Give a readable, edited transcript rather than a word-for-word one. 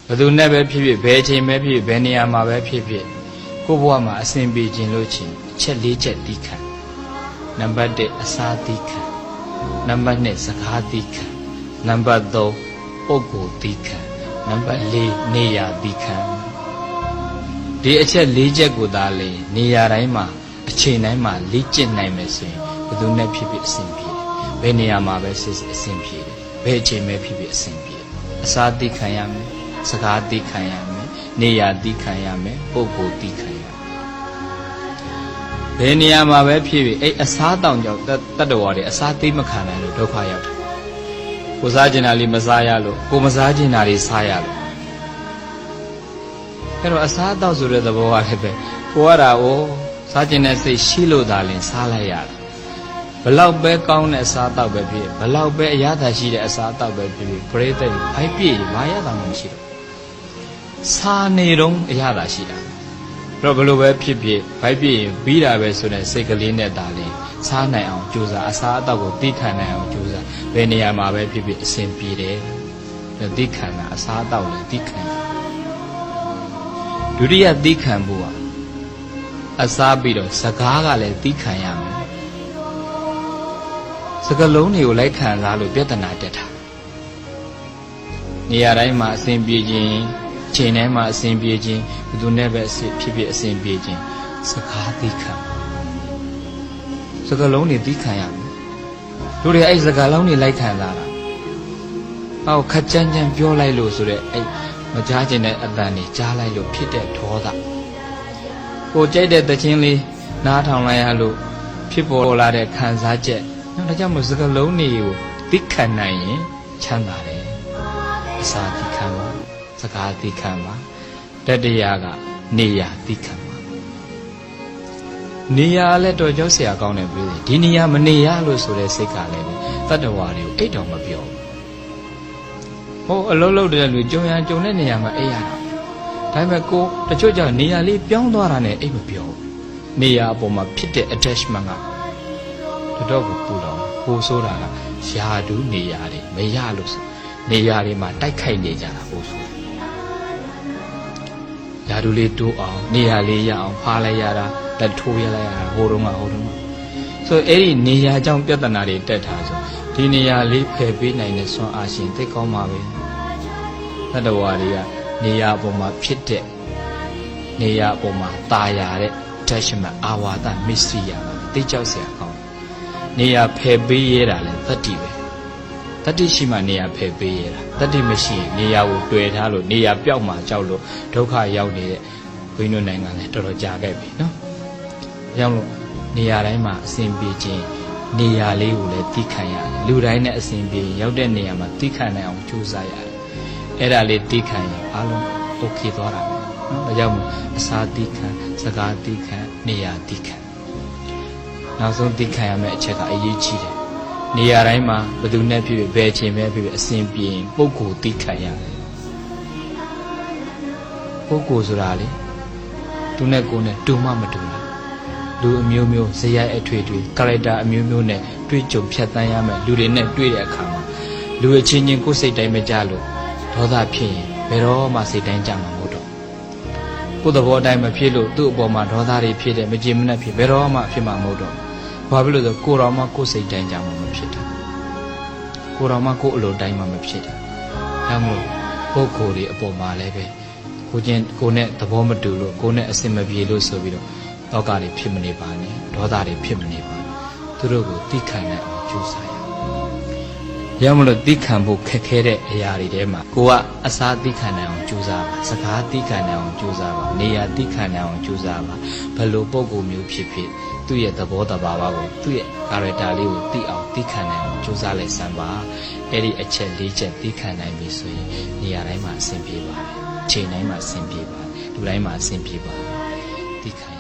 ဘယ်သူနဲ့ပဲဖြစ်ဖြစ်ဘယ်ချိန်ပဲဖြစ်ဖြစ်ဘယ်နေရာမှာပဲဖြစ်ဖြစ်ကိုယ့်ဘဝမှာအစဉ်ပြေခြင်းလို့ချင်းအချက်၄ချက်သီးခံနံပါတ်1အစာသီးခံနံပါတ်2စကားသီးခံနံပါတ်3ပုဂ္ဂိုလ်သီးခံနံပါတ်4နေရာသီးခံဒီအချက်၄ချက်ကိုသာလေနေရာတိုင်းမှာအချိန်တိုင်းမှာလေ့ကျင့်နိုင်မယ်ဆိုရင်ဘယ်သူနဲ့ဖြစ်ဖြစ်အစဉ်ပြေတယ်ဘယ်နေရာမှာပဲအစဉ်ပြေတယ်ဘယ်အချိန်ပဲဖြစ်ဖြစ်အစဉ်ပြေတယ်အစာသီးခံရမယ်စကားသီးခံရမယ်နေရာသီးခံရမယ်ပုဂ္ဂိုလ်သီးခံရမယ်ဘယ်နေရာမှာပဲဖြစ်ဖြစ်အဲ့အစားတောင်ကြောင့်တတ္တဝါတွေအစားသီးမခံနိုင်လို့ဒုက္ခရောက်တယ်ကိုစားကျင်တာလေးမစားရလို့ကိုမစားကျင်တာလေးစားရလို့အဲ့တော့အစားတောက်ဆိုတဲ့သဘောကလည်းပဲကိုရတာကိုစားကျင်တဲ့စိတ်ရှိလို့သာလင်စားလိုက်ရတယ်ဘလောက်ပဲကောင်းတဲ့အစားတောက်ပဲဖြစ်ဘလောက်ပဲအရသာရှိတဲ့အစားတောက်ပဲဖြစ်ပရိသတ်ဘိုက်ပြည့်ဘာရတာမှမရှိတော့စားနေတော့အရသာရှိတာတော့ဘလို့ပဲဖြစ်ဖြစ်ဘိုက်ပြည့်ပြီးတာပဲဆိုတဲ့စိတ်ကလေးနဲ့ဒါလေးစားနိုင်အောင်ကြိုးစားအစားအသောက်ကိုသိခံနိုင်အောင်ကြိုးစားဘယ်နေရာမှာပဲဖြစ်ဖြစ်အစဉ်ပြေတယ်သိခံတာအစားအသောက်လည်းသိခံဒုတိယသိခံဖို့ကအစားပြီးတော့စကားကလည်းသိခံရမယ်စကားလုံးတွေကိုလိုက်ခံစားလို့ပြဿနာတက်တာနေရာတိုင်းမှာအစဉ်ပြေခြင်းချိန်တိုင်းမှာအစဉ်ပြေခြင်းဘယ်သူနဲ့ပဲဖြစ်ဖြစ်အစဉ်ပြေခြင်းစကားသိခံစကားလုံးတွေသိခံရမယ်တို့တွေအဲ့စကားလုံးတွေလိုက်ခံစားတာဟောခက်ကြမ်းကြမ်းပြောလိုက်လို့ဆိုတော့အဲ့မကြားခြင်းတဲ့အတန်တွေကြားလိုက်လို့ဖြစ်တဲ့ဒေါသကိုကြိုက်တဲ့သချင်းလေးနားထောင်လိုက်ရလို့ဖြစ်ပေါ်လာတဲ့ခံစားချက်ဒါကြောင့်မို့စကားလုံးတွေကိုသိခံနိုင်ရင်ချမ်းသာတယ်အစာသိခံပါစကားသိခံပါတတရားကနေရာသိခံပါနေရာလည်းတော်ကြောက်เสียကောင်းတယ်ပြည်ဒီနေရာမနေရလို့ဆိုတဲ့စိတ်ကလည်းတတ္တဝါတွေကိုအိတ်တော်မပြောဘူးဟိုအလုံးလုံးတဲ့လူကြုံရကြုံတဲ့နေရာမှာအိတ်ရတာဒါပေမဲ့ကိုတချို့ကြောင့်နေရာလေးပြောင်းသွားတာနဲ့အိတ်မပြောဘူးနေရာအပေါ်မှာဖြစ်တဲ့ attachment ကတော်တော်ကိုပူလောင်ပိုဆိုးတာကယာဒူးနေရာတွေမရလို့ဆိုနေရာတွေမှာတိုက်ခိုက်နေကြတာပိုဆိုးယာဒူးလေးတိုးအောင်နေရာလေးရအောင်ဖားလိုက်ရတာလက်ထိုးရလိုက်ရတာဟိုတုန်းကဆိုအဲ့ဒီနေရာကြောင့်ပြဿနာတွေတက်တာဆိုဒီနေရာလေးဖယ်ပေးနိုင်တဲ့စွမ်းအားရှင်သိကောင်းပါပဲတတ္တဝါတွေကနေရာအပေါ်မှာဖြစ်တဲ့နေရာအပေါ်မှာตาရတဲ့ attachment အာဝါဒမစ္စရိယသိကြောက်เสียကောင်းနေရာဖယ်ပေးရတာလဲတတ္တိပဲတတ္တိရှိမှနေရာဖယ်ပေးရတာတတ္တိမရှိရင်နေရာကိုတွေ့ထားလို့နေရာပျောက်မှကြောက်လို့ဒုက္ခရောက်နေတဲ့ဘုန်းကြီးတို့နိုင်ငံလည်းတော်တော်ကြာခဲ့ပြီနော်။ရောက်လို့နေရာတိုင်းမှာအစဉ်ပြေခြင်းနေရာလေးကိုလည်းသိခံရတယ်လူတိုင်းနဲ့အစဉ်ပြေရောက်တဲ့နေရာမှာသိခံနိုင်အောင်ကြိုးစားရတယ်အဲ့ဒါလေးသိခံရင်အားလုံး okay သွားတာပဲနော်ဒါကြောင့်အစာသိခံစကားသိခံနေရာသိခံနောက်ဆုံးသိခံရမယ့်အချက်ကအရေးကြီးတယ်နေရာတိုင်းမှာဘယ်သူနဲ့ဖြစ်ဖြစ်ဘယ်ချိန်ပဲဖြစ်ဖြစ်အစဉ်ပြေရင်ပုဂ္ဂိုလ်သိခံရတယ်ပုဂ္ဂိုလ်ဆိုတာလေသူနဲ့ကိုယ်နဲ့တူမှမတူဘူးလူအမျိုးမျိုးဇယိုက်အထွေထွေ character အမျိုးမျိုးနဲ့တွေ့ကြုံဖြတ်သန်းရမယ်လူတွေနဲ့တွေ့တဲ့အခါမှာလူအချင်းချင်းကိုယ်စိတ်တိုင်းမကြလို့ဒေါသဖြစ်ရင်ဘယ်တော့မှစိတ်တိုင်းကြမှာမဟုတ်တော့ကိုယ်သဘောတိုင်းမဖြစ်လို့သူ့အပေါ်မှာဒေါသတွေဖြစ်တယ်မကြည်မနှက်ဖြစ်ဘယ်တော့မှဖြစ်မှာမဟုတ်တော့ဘာဖြစ်လို့လဲကိုယ်တော်မှကိုယ်စိတ်တိုင်းကြမှာမဖြစ်တာကိုယ်တော်မှကိုယ်အလိုတိုင်းမှမဖြစ်တာဒါမှမဟုတ်ပုဂ္ဂိုလ်တွေအပေါ်မှာလည်းပဲကိုချင်းကိုနဲ့သဘောမတူလို့ကိုနဲ့အစင်မပြေလို့ဆိုပြီးတော့တောကတွေဖြစ်မနေပါနဲ့ဒေါသတွေဖြစ်မနေပါနဲ့သူတို့ကိုသိခံနိုင်အောင်ကြိုးစားရအောင်ရမလို့သိခံဖို့ခက်ခဲတဲ့အရာတွေထဲမှာကိုကအစားသိခံနိုင်အောင်ကြိုးစားပါစကားသိခံနိုင်အောင်ကြိုးစားပါနေရာသိခံနိုင်အောင်ကြိုးစားပါဘယ်လိုပုံကိုမျိုးဖြစ်ဖြစ်သူ့ရဲ့သဘောတဘာဝကိုသူ့ရဲ့ character လေးကိုသိအောင်သိခံနိုင်အောင်ကြိုးစားလိုက်စမ်းပါအဲ့ဒီအချက်၄ချက်သိခံနိုင်ပြီဆိုရင်နေရာတိုင်းမှာအဆင်ပြေပါတယ်ချိန်တိုင်းမှာအဆင်ပြေပါတယ်လူတိုင်းမှာအဆင်ပြေပါတယ်သိခံ